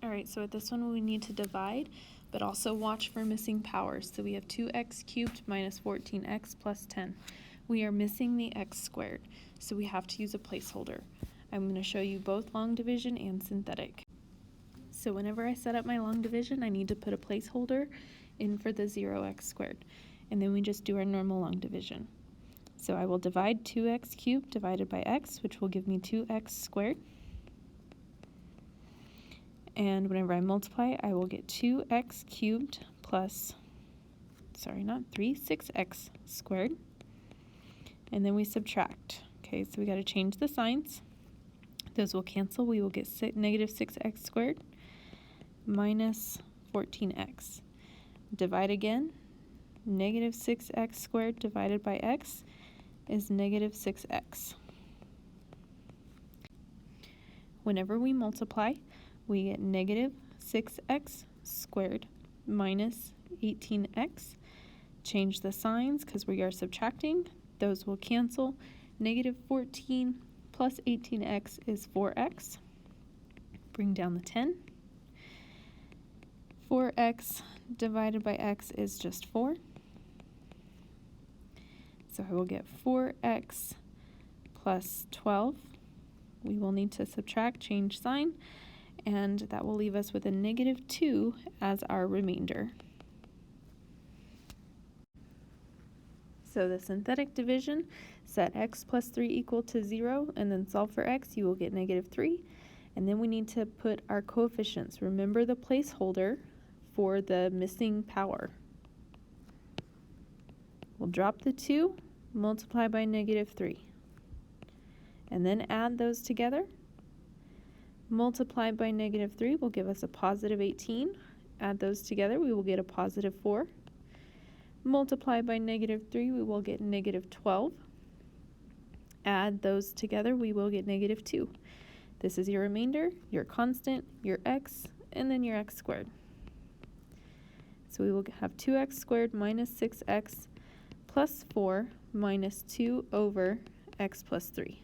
Alright, so with this one we need to divide, but also watch for missing powers. So we have 2x cubed minus 14x plus 10. We are missing the x squared, so we have to use a placeholder. I'm going to show you both long division and synthetic. So whenever I set up my long division, I need to put a placeholder in for the 0x squared. And then we just do our normal long division. So I will divide 2x cubed divided by x, which will give me 2x squared. And whenever I multiply, I will get 2x cubed plus, 6x squared. And then we subtract. Okay, so we got to change the signs. Those will cancel. We will get negative 6x squared minus 14x. Divide again. Negative 6x squared divided by x is negative 6x. Whenever we multiply, we get negative 6x squared minus 18x. Change the signs because we are subtracting. Those will cancel. Negative 14 plus 18x is 4x. Bring down the 10. 4x divided by x is just 4. So I will get 4x plus 12. We will need to subtract, change sign, and that will leave us with a negative 2 as our remainder. So the synthetic division, set x plus 3 equal to 0, and then solve for x, you will get negative 3. And then we need to put our coefficients. Remember the placeholder for the missing power. We'll drop the 2, multiply by negative 3. And then add those together. Multiply by negative 3 will give us a positive 18. Add those together, we will get a positive 4. Multiply by negative 3, we will get negative 12. Add those together, we will get negative 2. This is your remainder, your constant, your x, and then your x squared. So we will have 2x squared minus 6x plus 4 minus 2 over x plus 3.